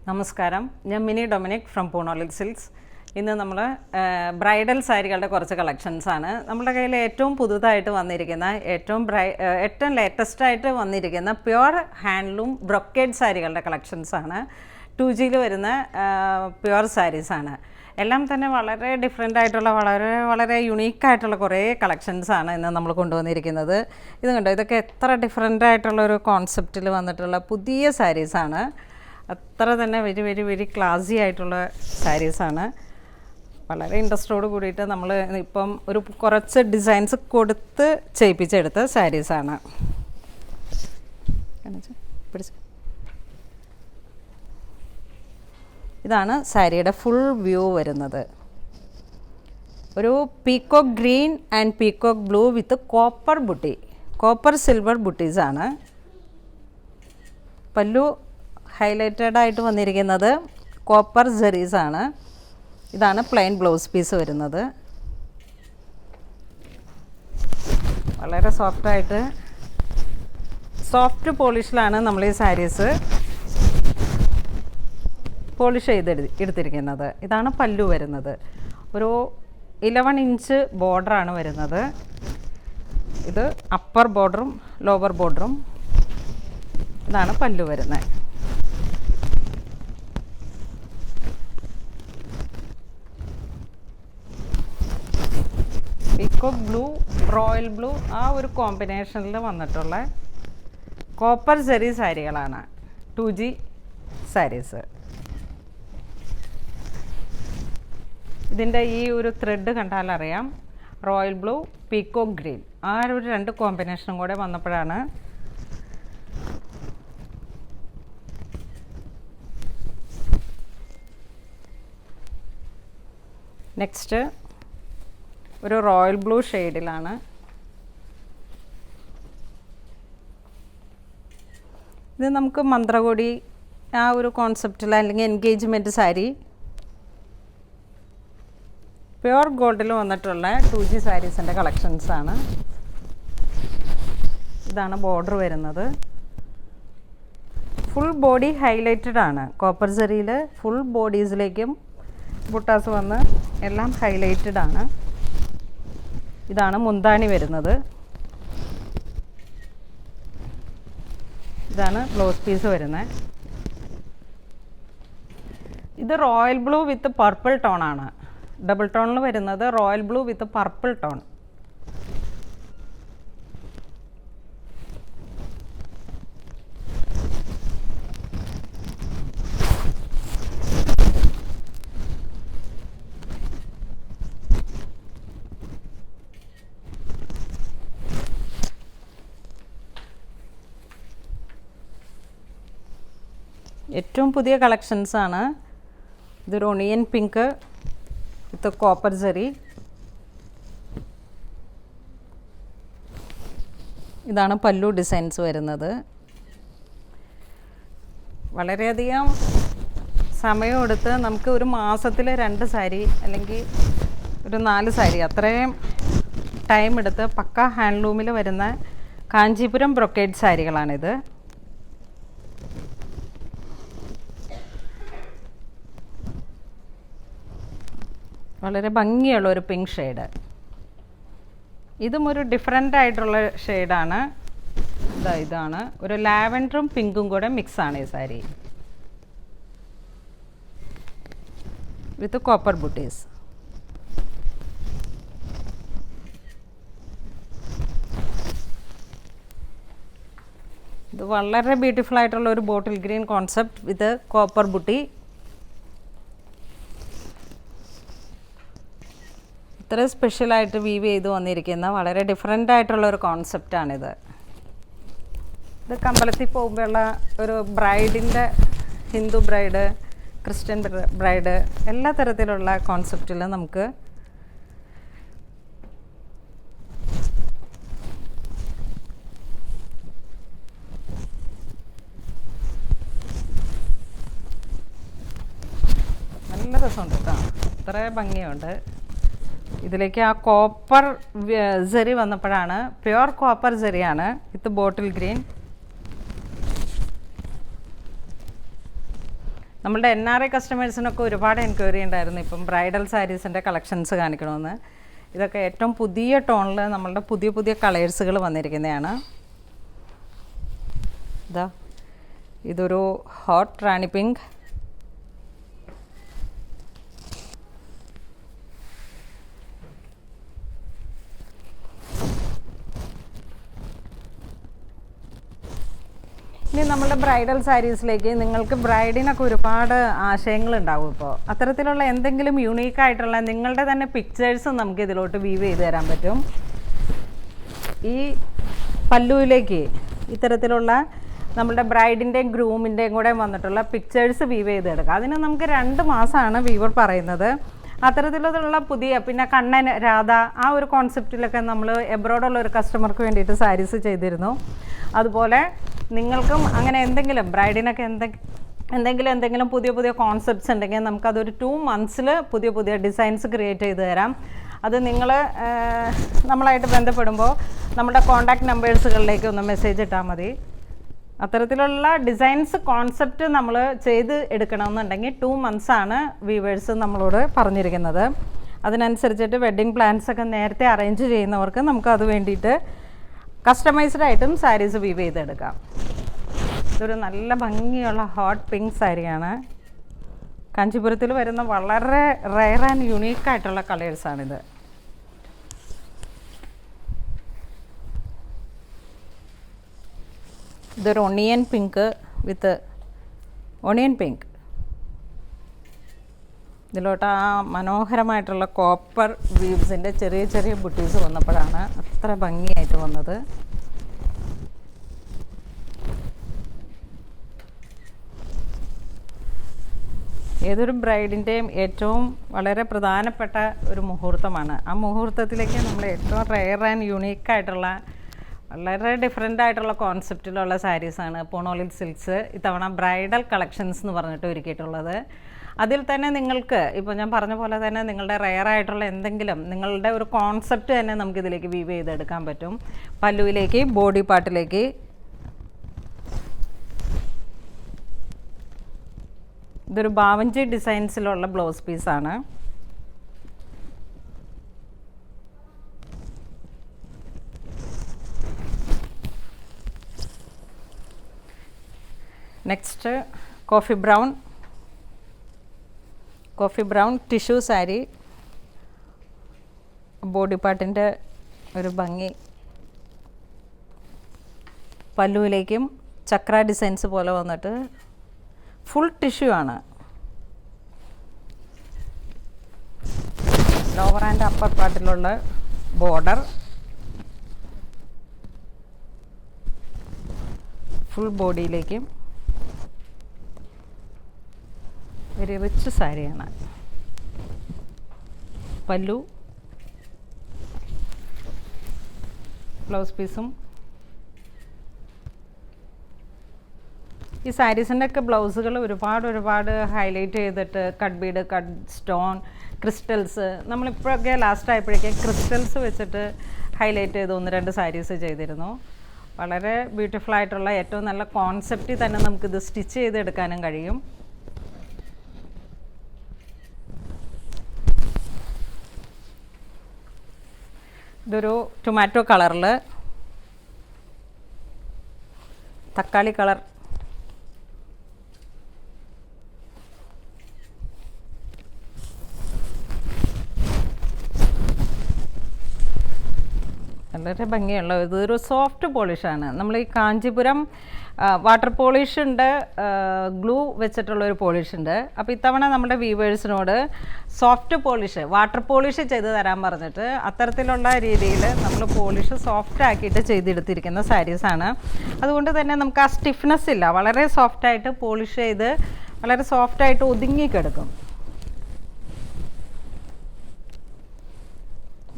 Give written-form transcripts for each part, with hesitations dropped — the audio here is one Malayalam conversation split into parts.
നമസ്കാരം, ഞാൻ മിനി ഡൊമിനിക് ഫ്രം പൂണോളിക് സിൽക്സ്. ഇന്ന് നമ്മൾ ബ്രൈഡൽ സാരികളുടെ കുറച്ച് കളക്ഷൻസാണ്. നമ്മുടെ കയ്യിൽ ഏറ്റവും പുതുതായിട്ട് വന്നിരിക്കുന്ന ഏറ്റവും ലേറ്റസ്റ്റായിട്ട് വന്നിരിക്കുന്ന പ്യുവർ ഹാൻഡ്ലൂം ബ്രൊക്കേഡ് സാരികളുടെ കളക്ഷൻസാണ്. 2Gയിൽ വരുന്ന പ്യുവർ സാരീസാണ്. എല്ലാം തന്നെ വളരെ ഡിഫറെൻ്റ് ആയിട്ടുള്ള വളരെ യുണീക്കായിട്ടുള്ള കുറേ കളക്ഷൻസാണ് ഇന്ന് നമ്മൾ കൊണ്ടുവന്നിരിക്കുന്നത്. ഇത് കണ്ടോ, ഇതൊക്കെ എത്ര ഡിഫറെൻ്റ് ആയിട്ടുള്ളൊരു കോൺസെപ്റ്റിൽ വന്നിട്ടുള്ള പുതിയ സാരീസാണ്. അത്ര തന്നെ വെരി ക്ലാസി ആയിട്ടുള്ള സാരീസാണ്. വളരെ ഇൻട്രസ്റ്റോട് കൂടിയിട്ട് നമ്മൾ ഇപ്പം കുറച്ച് ഡിസൈൻസ് കൊടുത്ത് ചെയ്യിപ്പിച്ചെടുത്ത സാരീസാണ്. ഇതാണ് സാരിയുടെ ഫുൾ വ്യൂ വരുന്നത്. ഒരു peacock green and peacock blue with copper silver ബുട്ടീസാണ്. പല്ലു ഹൈലൈറ്റഡ് ആയിട്ട് വന്നിരിക്കുന്നത് കോപ്പർ ജെറീസാണ്. ഇതാണ് പ്ലെയിൻ ബ്ലൗസ് പീസ് വരുന്നത്. വളരെ സോഫ്റ്റ് പോളിഷിലാണ് നമ്മൾ ഈ സാരീസ് പോളിഷ് എടുത്തിരിക്കുന്നത്. ഇതാണ് പല്ലു വരുന്നത്. ഒരു 11 ഇഞ്ച് ബോർഡറാണ് വരുന്നത്. ഇത് അപ്പർ ബോർഡറും ലോവർ ബോർഡറും. ഇതാണ് പല്ലു വരുന്നത്. പീക്കോക്ക് ബ്ലൂ, റോയൽ ബ്ലൂ ആ ഒരു കോമ്പിനേഷനിൽ വന്നിട്ടുള്ള കോപ്പർ ജെറി സാരികളാണ് 2G സാരീസ്. ഇതിൻ്റെ ഈ ഒരു ത്രെഡ് കണ്ടാലറിയാം, റോയൽ ബ്ലൂ, പീക്കോക്ക് ഗ്രീൻ ആ ഒരു 2 കോമ്പിനേഷനും കൂടെ വന്നപ്പോഴാണ് നെക്സ്റ്റ് ഒരു റോയൽ ബ്ലൂ ഷെയ്ഡിലാണ്. ഇത് നമുക്ക് മന്ത്രകോടി ആ ഒരു കോൺസെപ്റ്റിൽ, അല്ലെങ്കിൽ എൻഗേജ്മെൻറ്റ് സാരി, പ്യുവർ ഗോൾഡിൽ വന്നിട്ടുള്ള 2G സാരീസിൻ്റെ കളക്ഷൻസാണ്. ഇതാണ് ബോർഡർ വരുന്നത്. ഫുൾ ബോഡി ഹൈലൈറ്റഡ് ആണ്. കോപ്പർ ജെറിയിൽ ഫുൾ ബോഡീസിലേക്കും ബുട്ടാസ് വന്ന് എല്ലാം ഹൈലൈറ്റഡ് ആണ്. ഇതാണ് മുന്താണി വരുന്നത്. ഇതാണ് ബ്ലൗസ് പീസ് വരുന്നത്. ഇത് റോയൽ ബ്ലൂ വിത്ത് പർപ്പിൾ ടോൺ ആണ്. ഡബിൾ ടോണിൽ വരുന്നത് റോയൽ ബ്ലൂ വിത്ത് പർപ്പിൾ ടോൺ. ഏറ്റവും പുതിയ കളക്ഷൻസാണ്. ഇതൊരു ഒണിയൻ പിങ്ക് വിത്ത് കോപ്പർ ജെറി. ഇതാണ് പല്ലു ഡിസൈൻസ് വരുന്നത്. വളരെയധികം സമയമെടുത്ത് നമുക്ക് ഒരു മാസത്തിൽ 2 സാരി അല്ലെങ്കിൽ ഒരു 4 സാരി അത്രയും ടൈം എടുത്ത് പക്ക ഹാൻഡ്ലൂമിൽ വരുന്ന കാഞ്ചീപുരം ബ്രൊക്കേഡ് സാരികളാണിത്. വളരെ ഭംഗിയുള്ള ഒരു പിങ്ക് ഷെയ്ഡ്. ഇതും ഒരു ഡിഫറെൻ്റ് ആയിട്ടുള്ള ഷെയ്ഡാണ്. ഇതാണ് ഒരു ലാവൻഡറും പിങ്കും കൂടെ മിക്സാണ് ഈ സാരി വിത്ത് കോപ്പർ ബുട്ടീസ്. ഇത് വളരെ ബ്യൂട്ടിഫുൾ ആയിട്ടുള്ള ഒരു ബോട്ടിൽ ഗ്രീൻ കോൺസെപ്റ്റ് വിത്ത് കോപ്പർ ബുട്ടി. ഇത്ര സ്പെഷ്യലായിട്ട് വീവ് ചെയ്ത് വന്നിരിക്കുന്ന വളരെ ഡിഫറെൻ്റ് ആയിട്ടുള്ളൊരു കോൺസെപ്റ്റാണിത്. ഇത് അമ്പലത്തിൽ പോകുമ്പോഴുള്ള ഒരു ബ്രൈഡിൻ്റെ, ഹിന്ദു ബ്രൈഡ്, ക്രിസ്ത്യൻ ബ്രൈഡ് എല്ലാ തരത്തിലുള്ള കോൺസെപ്റ്റിലും നമുക്ക് നല്ല രസമുണ്ട് കേട്ടോ. ഇത്ര ഭംഗിയുണ്ട്. ഇതിലേക്ക് ആ കോപ്പർ ജെറി വന്നപ്പോഴാണ്, പ്യുവർ കോപ്പർ ജെറിയാണ് വിത്ത് ബോട്ടിൽ ഗ്രീൻ. നമ്മളുടെ NRI കസ്റ്റമേഴ്സിനൊക്കെ ഒരുപാട് എൻക്വയറി ഉണ്ടായിരുന്നു ഇപ്പം ബ്രൈഡൽ സാരീസിൻ്റെ കളക്ഷൻസ് കാണിക്കണമെന്ന്. ഇതൊക്കെ ഏറ്റവും പുതിയ ടോണിൽ നമ്മളുടെ പുതിയ പുതിയ കളേഴ്സുകൾ വന്നിരിക്കുന്നതാണ്. ഇതൊരു ഹോട്ട് റാണി പിങ്ക്, ഇനി നമ്മുടെ ബ്രൈഡൽ സാരീസിലേക്ക് നിങ്ങൾക്ക് ബ്രൈഡിനൊക്കെ ഒരുപാട് ആശയങ്ങളുണ്ടാവും. ഇപ്പോൾ അത്തരത്തിലുള്ള എന്തെങ്കിലും യുണീക്കായിട്ടുള്ള നിങ്ങളുടെ തന്നെ പിക്ചേഴ്സും നമുക്ക് ഇതിലോട്ട് വീവ് ചെയ്ത് തരാൻ പറ്റും. ഈ പല്ലുവിലേക്ക് ഇത്തരത്തിലുള്ള നമ്മുടെ ബ്രൈഡിൻ്റെയും ഗ്രൂമിൻ്റെയും കൂടെ വന്നിട്ടുള്ള പിക്ചേഴ്സ് വീവ് ചെയ്തെടുക്കുക. അതിന് നമുക്ക് 2 മാസമാണ് വീവർ പറയുന്നത്. അത്തരത്തിലുള്ള പുതിയ പിന്നെ കണ്ണൻ രാധ ആ ഒരു കോൺസെപ്റ്റിലൊക്കെ നമ്മൾ എബ്രോഡുള്ള ഒരു കസ്റ്റമർക്ക് വേണ്ടിയിട്ട് സാരീസ് ചെയ്തിരുന്നു. അതുപോലെ നിങ്ങൾക്കും അങ്ങനെ എന്തെങ്കിലും ബ്രൈഡിനൊക്കെ എന്തെങ്കിലും പുതിയ പുതിയ കോൺസെപ്റ്റ്സ് ഉണ്ടെങ്കിൽ നമുക്കതൊരു 2 മന്ത്സിൽ പുതിയ പുതിയ ഡിസൈൻസ് ക്രിയേറ്റ് ചെയ്ത് തരാം. അത് നിങ്ങൾ നമ്മളായിട്ട് ബന്ധപ്പെടുമ്പോൾ നമ്മുടെ കോൺടാക്റ്റ് നമ്പേഴ്സുകളിലേക്ക് ഒന്ന് മെസ്സേജ് ഇട്ടാൽ മതി. അത്തരത്തിലുള്ള ഡിസൈൻസ് കോൺസെപ്റ്റ് നമ്മൾ ചെയ്ത് എടുക്കണമെന്നുണ്ടെങ്കിൽ 2 മന്ത്സാണ് വീവേഴ്സ് നമ്മളോട് പറഞ്ഞിരിക്കുന്നത്. അതിനനുസരിച്ചിട്ട് വെഡ്ഡിങ് പ്ലാൻസൊക്കെ നേരത്തെ അറേഞ്ച് ചെയ്യുന്നവർക്ക് നമുക്കത് വേണ്ടിയിട്ട് കസ്റ്റമൈസ്ഡ് ആയിട്ടും സാരീസ് വീവ് ചെയ്തെടുക്കാം. ഇതൊരു നല്ല ഭംഗിയുള്ള ഹോട്ട് പിങ്ക് സാരിയാണ്. കാഞ്ചീപുരത്തിൽ വരുന്ന വളരെ റെയർ ആൻഡ് യുണീക്കായിട്ടുള്ള കളേഴ്സാണിത്. ഇതൊരു ഒണിയൻ പിങ്ക് വിത്ത് ഒണിയൻ പിങ്ക്. ഇതിലോട്ട് ആ മനോഹരമായിട്ടുള്ള കോപ്പർ വീവ്സിൻ്റെ ചെറിയ ചെറിയ ബുട്ടീസ് വന്നപ്പോഴാണ് അത്ര ഭംഗിയായിട്ട് വന്നത്. ഏതൊരു ബ്രൈഡിൻ്റെയും ഏറ്റവും വളരെ പ്രധാനപ്പെട്ട ഒരു മുഹൂർത്തമാണ്. ആ മുഹൂർത്തത്തിലേക്ക് നമ്മൾ ഏറ്റവും റെയർ ആൻഡ് യുണീക്കായിട്ടുള്ള വളരെ ഡിഫറെൻ്റ് ആയിട്ടുള്ള കോൺസെപ്റ്റിലുള്ള സാരീസാണ് പൂണോളിൽ സിൽക്സ് ഇത്തവണ ബ്രൈഡൽ കളക്ഷൻസ് എന്ന് പറഞ്ഞിട്ട് ഒരുക്കിയിട്ടുള്ളത്. അതിൽ തന്നെ നിങ്ങൾക്ക് ഇപ്പോൾ ഞാൻ പറഞ്ഞ പോലെ തന്നെ നിങ്ങളുടെ റെയർ ആയിട്ടുള്ള എന്തെങ്കിലും നിങ്ങളുടെ ഒരു കോൺസെപ്റ്റ് തന്നെ നമുക്കിതിലേക്ക് വീവ് ചെയ്തെടുക്കാൻ പറ്റും. പല്ലുവിലേക്ക്, ബോഡി പാർട്ടിലേക്ക്. ഇതൊരു ബാവഞ്ചി ഡിസൈൻസിലുള്ള ബ്ലൗസ് പീസാണ്. Next coffee brown tissue sari. Body പാർട്ടിൻ്റെ ഒരു ഭംഗി. പല്ലുവിലേക്കും ചക്ര ഡിസൈൻസ് പോലെ വന്നിട്ട് ഫുൾ ടിഷ്യൂ ആണ്. ലോവർ ആൻഡ് അപ്പർ പാർട്ടിലുള്ള ബോർഡർ, ഫുൾ ബോഡിയിലേക്കും വെരി റിച്ച് സാരിയാണ്. പല്ലു, ബ്ലൗസ് പീസും. ഈ സാരീസിൻ്റെ ഒക്കെ ബ്ലൗസുകൾ ഒരുപാട് ഹൈലൈറ്റ് ചെയ്തിട്ട് cut bead, cut stone, crystals, നമ്മളിപ്പോഴൊക്കെ ലാസ്റ്റ് ആയപ്പോഴേക്കും ക്രിസ്റ്റൽസ് വെച്ചിട്ട് ഹൈലൈറ്റ് ചെയ്ത് 1-2 സാരീസ് ചെയ്തിരുന്നു. വളരെ ബ്യൂട്ടിഫുൾ ആയിട്ടുള്ള ഏറ്റവും നല്ല കോൺസെപ്റ്റിൽ തന്നെ നമുക്കിത് സ്റ്റിച്ച് ചെയ്തെടുക്കാനും കഴിയും. ഇതൊരു ടൊമാറ്റോ കളറിൽ തക്കാളി കളർ, വളരെ ഭംഗിയുള്ള ഇതൊരു സോഫ്റ്റ് പോളിഷാണ്. നമ്മൾ ഈ കാഞ്ചീപുരം വാട്ടർ പോളിഷ് ഉണ്ട്, ഗ്ലൂ വെച്ചിട്ടുള്ളൊരു പോളിഷ് ഉണ്ട്. അപ്പോൾ ഇത്തവണ നമ്മുടെ വീവേഴ്സിനോട് സോഫ്റ്റ് പോളിഷ്, വാട്ടർ പോളിഷ് ചെയ്ത് തരാൻ പറഞ്ഞിട്ട് അത്തരത്തിലുള്ള രീതിയിൽ നമ്മൾ പോളിഷ് സോഫ്റ്റ് ആക്കിയിട്ട് ചെയ്തെടുത്തിരിക്കുന്ന സാരീസാണ്. അതുകൊണ്ട് തന്നെ നമുക്ക് ആ സ്റ്റിഫ്നെസ് ഇല്ല, വളരെ സോഫ്റ്റായിട്ട് പോളിഷ് ചെയ്ത് വളരെ സോഫ്റ്റായിട്ട് ഒതുങ്ങിക്കിടക്കും.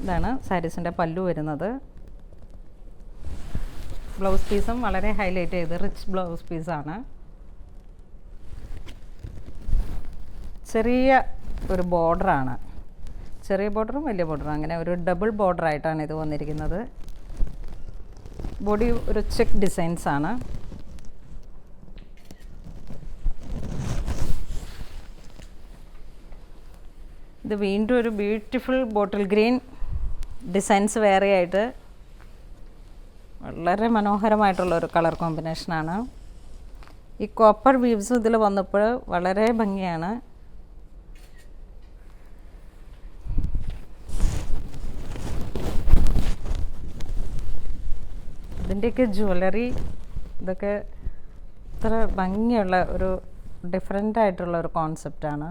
ഇതാണ് സാരീസിൻ്റെ പല്ലു വരുന്നത്. ബ്ലൗസ് പീസും വളരെ ഹൈലൈറ്റ് ചെയ്ത് റിച്ച് ബ്ലൗസ് പീസാണ്. ചെറിയ ഒരു ബോർഡറാണ്, ചെറിയ ബോർഡറും വലിയ ബോർഡറും, അങ്ങനെ ഒരു ഡബിൾ ബോർഡറായിട്ടാണ് ഇത് വന്നിരിക്കുന്നത്. ബോഡി ഒരു ചെക്ക് ഡിസൈൻസാണ്. ഇത് വീണ്ടും ഒരു ബ്യൂട്ടിഫുൾ ബോട്ടിൽ ഗ്രീൻ ഡിസൈൻസ് വേറെ ആയിട്ട് വളരെ മനോഹരമായിട്ടുള്ളൊരു കളർ കോമ്പിനേഷനാണ്. ഈ കോപ്പർ വീവ്സും ഇതിൽ വന്നപ്പോൾ വളരെ ഭംഗിയാണ്. ഇതിൻ്റെയൊക്കെ ജ്വല്ലറി ഇതൊക്കെ ഇത്ര ഭംഗിയുള്ള ഒരു ഡിഫറെൻ്റ് ആയിട്ടുള്ള ഒരു കോൺസെപ്റ്റാണ്.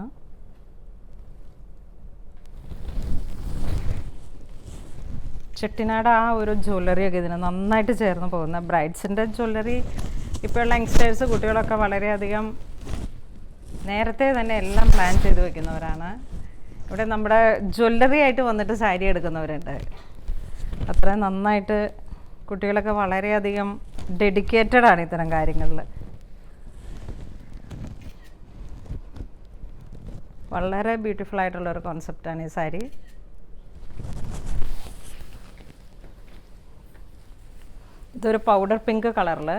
ചെട്ടിനാട് ആ ഒരു ജ്വല്ലറിയൊക്കെ ഇതിന് നന്നായിട്ട് ചേർന്ന് പോകുന്ന ബ്രൈഡ്സിൻ്റെ ജ്വല്ലറി ഇപ്പോഴുള്ള യങ്സ്റ്റേഴ്സ് കുട്ടികളൊക്കെ വളരെയധികം നേരത്തെ തന്നെ എല്ലാം പ്ലാൻ ചെയ്ത് വെക്കുന്നവരാണ്. ഇവിടെ നമ്മുടെ ജ്വല്ലറി ആയിട്ട് വന്നിട്ട് സാരി എടുക്കുന്നവരുണ്ട്. അത്രയും നന്നായിട്ട് കുട്ടികളൊക്കെ വളരെയധികം ഡെഡിക്കേറ്റഡ് ആണ് ഇത്തരം കാര്യങ്ങളിൽ. വളരെ ബ്യൂട്ടിഫുൾ ആയിട്ടുള്ളൊരു കോൺസെപ്റ്റാണ് ഈ സാരി. ഇതൊരു പൗഡർ പിങ്ക് കളറിൽ,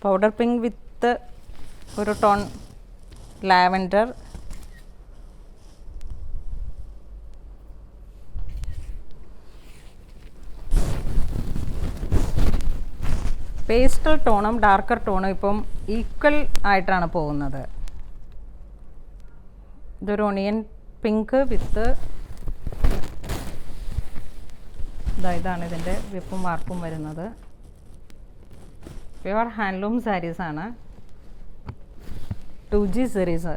പൗഡർ പിങ്ക് വിത്ത് ഒരു ടോൺ ലാവൻഡർ. പേസ്റ്റൽ ടോണും ഡാർക്കർ ടോണും ഇപ്പം ഈക്വൽ ആയിട്ടാണ് പോകുന്നത്. ഇതൊരു ഒണിയൻ പിങ്ക് വിത്ത് ഇതാണ് ഇതിൻ്റെ വിപ്പും വാർപ്പും വരുന്നത്. പ്യുവർ ഹാൻഡ്ലൂം സാരീസാണ്, 2G സീരീസ്.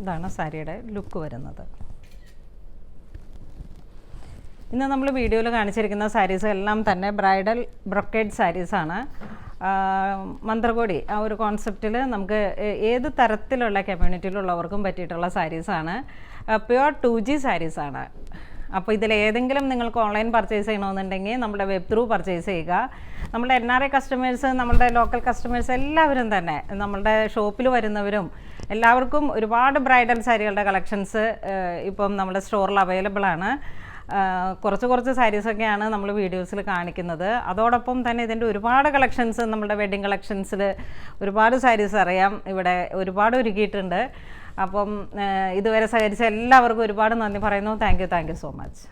ഇതാണ് സാരിയുടെ ലുക്ക് വരുന്നത്. ഇന്ന് നമ്മൾ വീഡിയോയിൽ കാണിച്ചിരിക്കുന്ന സാരീസ് എല്ലാം തന്നെ ബ്രൈഡൽ ബ്രൊക്കേഡ് സാരീസാണ്. മന്ത്രകോടി ആ ഒരു കോൺസെപ്റ്റിൽ നമുക്ക് ഏത് തരത്തിലുള്ള കമ്മ്യൂണിറ്റിയിലുള്ളവർക്കും പറ്റിയിട്ടുള്ള സാരീസാണ്. Pure 2G സാരീസാണ്. അപ്പോൾ ഇതിലേതെങ്കിലും നിങ്ങൾക്ക് ഓൺലൈൻ പർച്ചേസ് ചെയ്യണമെന്നുണ്ടെങ്കിൽ നമ്മുടെ വെബ് ത്രൂ പർച്ചേസ് ചെയ്യുക. നമ്മുടെ NRI കസ്റ്റമേഴ്സ്, നമ്മളുടെ ലോക്കൽ കസ്റ്റമേഴ്സ് എല്ലാവരും തന്നെ നമ്മളുടെ ഷോപ്പിൽ വരുന്നവരും എല്ലാവർക്കും ഒരുപാട് ബ്രൈഡൽ സാരികളുടെ കളക്ഷൻസ് ഇപ്പം നമ്മുടെ സ്റ്റോറിൽ അവൈലബിൾ ആണ്. കുറച്ച് സാരീസൊക്കെയാണ് നമ്മൾ വീഡിയോസിൽ കാണിക്കുന്നത്. അതോടൊപ്പം തന്നെ ഇതിൻ്റെ ഒരുപാട് കളക്ഷൻസ്, നമ്മുടെ വെഡ്ഡിങ് കളക്ഷൻസിൽ ഒരുപാട് സാരീസ് അറിയാം ഇവിടെ ഒരുപാട് ഒരുക്കിയിട്ടുണ്ട്. അപ്പം ഇതുവരെ സഹകരിച്ച എല്ലാവർക്കും ഒരുപാട് നന്ദി പറയുന്നു. Thank you so much.